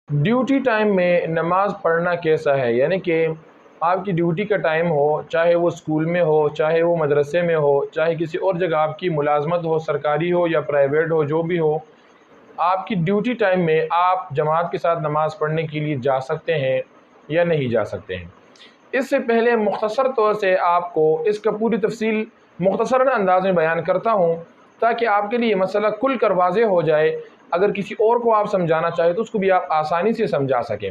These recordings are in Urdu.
ڈیوٹی ٹائم میں نماز پڑھنا کیسا ہے؟ یعنی کہ آپ کی ڈیوٹی کا ٹائم ہو، چاہے وہ اسکول میں ہو، چاہے وہ مدرسے میں ہو، چاہے کسی اور جگہ آپ کی ملازمت ہو، سرکاری ہو یا پرائیویٹ ہو، جو بھی ہو، آپ کی ڈیوٹی ٹائم میں آپ جماعت کے ساتھ نماز پڑھنے کے لیے جا سکتے ہیں یا نہیں جا سکتے ہیں؟ اس سے پہلے مختصر طور سے آپ کو اس کا پوری تفصیل مختصر انداز میں بیان کرتا ہوں تاکہ آپ کے لیے یہ مسئلہ کھل کر واضح ہو جائے۔ اگر کسی اور کو آپ سمجھانا چاہیں تو اس کو بھی آپ آسانی سے سمجھا سکیں۔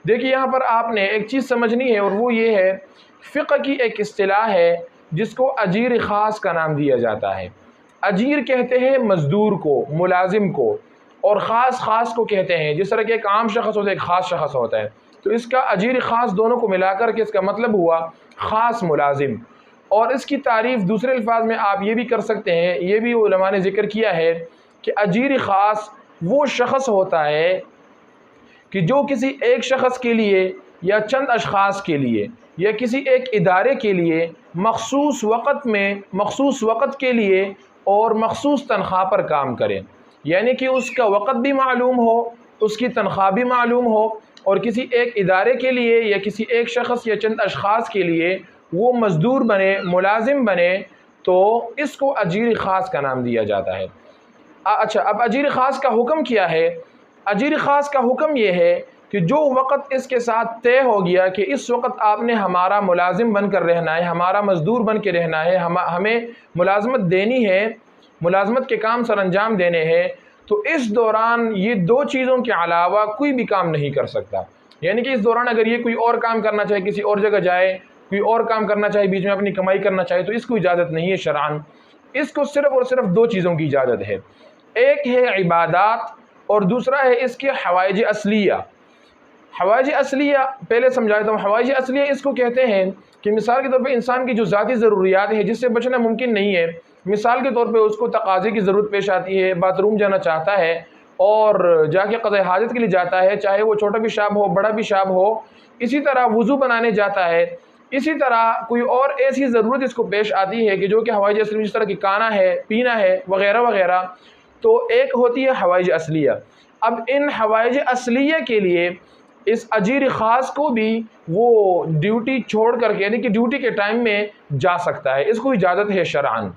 دیکھیے، یہاں پر آپ نے ایک چیز سمجھنی ہے، اور وہ یہ ہے، فقہ کی ایک اصطلاح ہے جس کو اجیر خاص کا نام دیا جاتا ہے۔ اجیر کہتے ہیں مزدور کو، ملازم کو، اور خاص کو کہتے ہیں، جس طرح کہ ایک عام شخص ہوتا ہے، ایک خاص شخص ہوتا ہے، تو اس کا اجیر خاص دونوں کو ملا کر کے اس کا مطلب ہوا خاص ملازم۔ اور اس کی تعریف دوسرے الفاظ میں آپ یہ بھی کر سکتے ہیں، یہ بھی علماء نے ذکر کیا ہے کہ اجیر خاص وہ شخص ہوتا ہے کہ جو کسی ایک شخص کے لیے یا چند اشخاص کے لیے یا کسی ایک ادارے کے لیے مخصوص وقت کے لیے اور مخصوص تنخواہ پر کام کرے، یعنی کہ اس کا وقت بھی معلوم ہو، اس کی تنخواہ بھی معلوم ہو، اور کسی ایک ادارے کے لیے یا کسی ایک شخص یا چند اشخاص کے لیے وہ مزدور بنے، ملازم بنے، تو اس کو اجیر خاص کا نام دیا جاتا ہے۔ اچھا، اب اجیر خاص کا حکم کیا ہے؟ اجیر خاص کا حکم یہ ہے کہ جو وقت اس کے ساتھ طے ہو گیا کہ اس وقت آپ نے ہمارا ملازم بن کر رہنا ہے، ہمارا مزدور بن کے رہنا ہے، ہمیں ملازمت دینی ہے، ملازمت کے کام سر انجام دینے ہیں، تو اس دوران یہ دو چیزوں کے علاوہ کوئی بھی کام نہیں کر سکتا۔ یعنی کہ اس دوران اگر یہ کوئی اور کام کرنا چاہے، کسی اور جگہ جائے، کوئی اور کام کرنا چاہے، بیچ میں اپنی کمائی کرنا چاہے، تو اس کو اجازت نہیں ہے شرعاً۔ اس کو صرف اور صرف دو چیزوں کی اجازت ہے، ایک ہے عبادات اور دوسرا ہے اس کے حوائج اصلیہ۔ حوائج اصلیہ پہلے سمجھاتا ہوں۔ حوائج اصلیہ اس کو کہتے ہیں کہ مثال کے طور پہ انسان کی جو ذاتی ضروریات ہے جس سے بچنا ممکن نہیں ہے، مثال کے طور پہ اس کو تقاضے کی ضرورت پیش آتی ہے، باتھ روم جانا چاہتا ہے اور جا کے قضاء حاجت کے لیے جاتا ہے، چاہے وہ چھوٹا پیشاب ہو، بڑا پیشاب ہو، اسی طرح وضو بنانے جاتا ہے، اسی طرح کوئی اور ایسی ضرورت اس کو پیش آتی ہے کہ جو کہ حوائج اصلیہ، جس طرح کہ کھانا ہے، پینا ہے، وغیرہ وغیرہ، تو ایک ہوتی ہے حوائج اصلیہ۔ اب ان حوائج اصلیہ کے لیے اس اجیر خاص کو بھی وہ ڈیوٹی چھوڑ کر کے، یعنی کہ ڈیوٹی کے ٹائم میں جا سکتا ہے، اس کو اجازت ہے شرعاً۔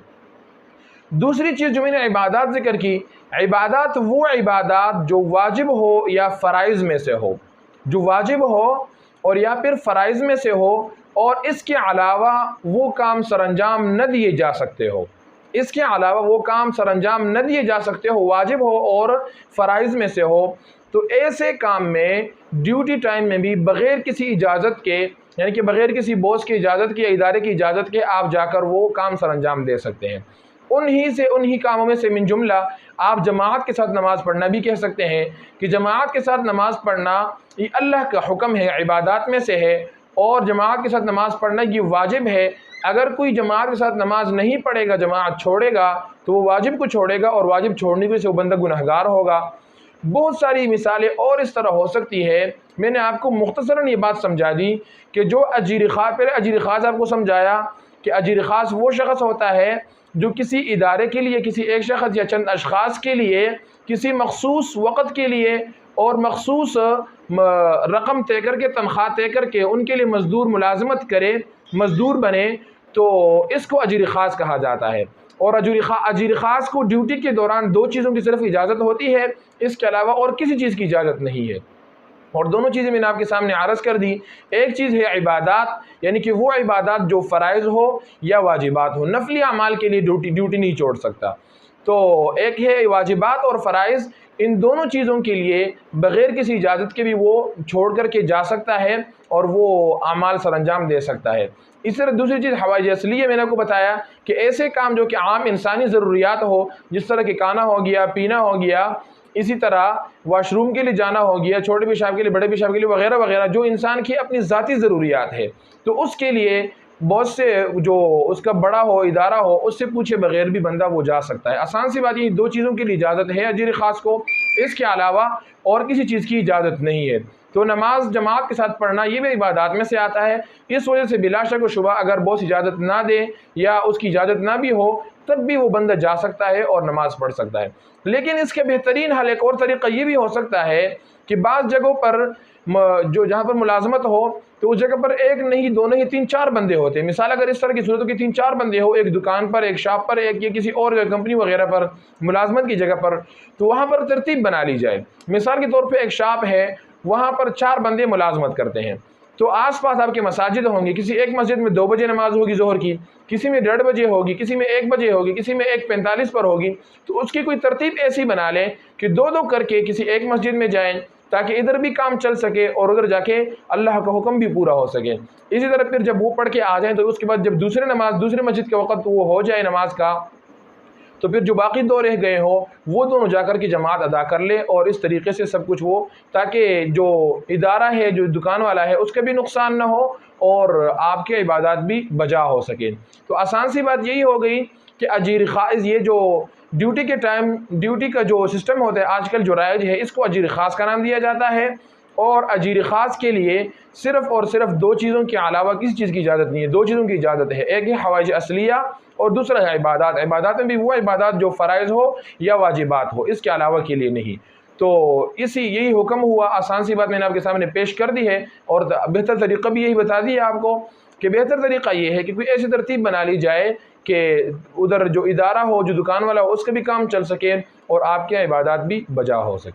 دوسری چیز جو میں نے عبادات ذکر کی، عبادات وہ عبادات جو واجب ہو یا فرائض میں سے ہو، جو واجب ہو اور یا پھر فرائض میں سے ہو، اور اس کے علاوہ وہ کام سر انجام نہ دیے جا سکتے ہو، اس کے علاوہ وہ کام سر انجام نہ دیے جا سکتے ہو، واجب ہو اور فرائض میں سے ہو، تو ایسے کام میں ڈیوٹی ٹائم میں بھی بغیر کسی اجازت کے، یعنی کہ بغیر کسی باس کی اجازت کے یا ادارے کی اجازت کے آپ جا کر وہ کام سر انجام دے سکتے ہیں۔ انہی کاموں میں سے من جملہ آپ جماعت کے ساتھ نماز پڑھنا بھی کہہ سکتے ہیں کہ جماعت کے ساتھ نماز پڑھنا یہ اللہ کا حکم ہے، عبادات میں سے ہے، اور جماعت کے ساتھ نماز پڑھنا یہ واجب ہے۔ اگر کوئی جماعت کے ساتھ نماز نہیں پڑھے گا، جماعت چھوڑے گا، تو وہ واجب کو چھوڑے گا، اور واجب چھوڑنے کی وجہ سے وہ بندہ گنہگار ہوگا۔ بہت ساری مثالیں اور اس طرح ہو سکتی ہے۔ میں نے آپ کو مختصراً یہ بات سمجھا دی کہ جو اجیر خاص، پہلے اجیر خاص آپ کو سمجھایا کہ اجیر خاص وہ شخص ہوتا ہے جو کسی ادارے کے لیے، کسی ایک شخص یا چند اشخاص کے لیے، کسی مخصوص وقت کے لیے اور مخصوص رقم طے کر کے، تنخواہ طے کر کے ان کے لیے مزدور ملازمت کرے، مزدور بنے، تو اس کو اجیر خاص کہا جاتا ہے۔ اور اجیر خاص کو ڈیوٹی کے دوران دو چیزوں کی صرف اجازت ہوتی ہے، اس کے علاوہ اور کسی چیز کی اجازت نہیں ہے، اور دونوں چیزیں میں نے آپ کے سامنے عرض کر دی۔ ایک چیز ہے عبادات، یعنی کہ وہ عبادات جو فرائض ہو یا واجبات ہو، نفلی اعمال کے لیے ڈیوٹی نہیں چھوڑ سکتا۔ تو ایک ہے واجبات اور فرائض، ان دونوں چیزوں کے لیے بغیر کسی اجازت کے بھی وہ چھوڑ کر کے جا سکتا ہے اور وہ اعمال سر انجام دے سکتا ہے۔ اس طرح دوسری چیز حوائج اصلیہ، میں نے آپ کو بتایا کہ ایسے کام جو کہ عام انسانی ضروریات ہو، جس طرح کہ کھانا ہو گیا، پینا ہو گیا، اسی طرح واش روم کے لیے جانا ہو گیا، چھوٹے پیشاب کے لیے، بڑے پیشاب کے لیے، وغیرہ وغیرہ، جو انسان کی اپنی ذاتی ضروریات ہے، تو اس کے لیے بہت سے جو اس کا بڑا ہو، ادارہ ہو، اس سے پوچھے بغیر بھی بندہ وہ جا سکتا ہے۔ آسان سی بات، یہ دو چیزوں کے لیے اجازت ہے اجیر خاص کو، اس کے علاوہ اور کسی چیز کی اجازت نہیں ہے۔ تو نماز جماعت کے ساتھ پڑھنا یہ بھی عبادات میں سے آتا ہے۔ اس وجہ سے بلا شک و شبہ اگر باس اجازت نہ دے یا اس کی اجازت نہ بھی ہو تب بھی وہ بندہ جا سکتا ہے اور نماز پڑھ سکتا ہے۔ لیکن اس کے بہترین حل ایک اور طریقہ یہ بھی ہو سکتا ہے کہ بعض جگہوں پر جہاں پر ملازمت ہو تو اس جگہ پر ایک نہیں دو نہیں 3-4 بندے ہوتے ہیں۔ مثال اگر اس طرح کی صورتوں کی 3-4 بندے ہو ایک دکان پر، ایک شاپ پر، ایک یا کسی اور کمپنی وغیرہ پر ملازمت کی جگہ پر، تو وہاں پر ترتیب بنا لی جائے۔ مثال کے طور پہ ایک شاپ ہے، وہاں پر 4 بندے ملازمت کرتے ہیں، تو آس پاس آپ کے مساجد ہوں گے، کسی ایک مسجد میں 2 بجے نماز ہوگی ظہر کی، کسی میں 1:30 بجے ہوگی، کسی میں 1 بجے ہوگی، کسی میں 1:45 پر ہوگی، تو اس کی کوئی ترتیب ایسی بنا لیں کہ 2 کر کے کسی ایک مسجد میں جائیں تاکہ ادھر بھی کام چل سکے اور ادھر جا کے اللہ کا حکم بھی پورا ہو سکے۔ اسی طرح پھر جب وہ پڑھ کے آ جائیں تو اس کے بعد جب دوسرے مسجد کے وقت وہ ہو جائے نماز کا، تو پھر جو باقی 2 رہ گئے ہوں وہ دونوں جا کر کے جماعت ادا کر لے، اور اس طریقے سے سب کچھ وہ، تاکہ جو ادارہ ہے جو دکان والا ہے اس کا بھی نقصان نہ ہو اور آپ کے عبادات بھی بجا ہو سکے۔ تو آسان سی بات یہی ہو گئی کہ اجیر خاص، یہ جو ڈیوٹی کے ٹائم ڈیوٹی کا جو سسٹم ہوتا ہے آج کل جو رائج ہے، اس کو اجیر خاص کا نام دیا جاتا ہے، اور اجیر خاص کے لیے صرف اور صرف 2 چیزوں کے علاوہ کسی چیز کی اجازت نہیں ہے۔ 2 چیزوں کی اجازت ہے، ایک ہے حوائج اصلیہ اور دوسرا ہے عبادات۔ عبادات میں بھی وہ عبادات جو فرائض ہو یا واجبات ہو، اس کے علاوہ کے لیے نہیں۔ تو یہی حکم ہوا، آسان سی بات میں نے آپ کے سامنے پیش کر دی ہے، اور بہتر طریقہ بھی یہی بتا دی ہے آپ کو کہ بہتر طریقہ یہ ہے کہ کوئی ایسی ترتیب بنا لی جائے کہ ادھر جو ادارہ ہو، جو دکان والا ہو، اس کا بھی کام چل سکے اور آپ کے عبادات بھی بجا ہو سکے۔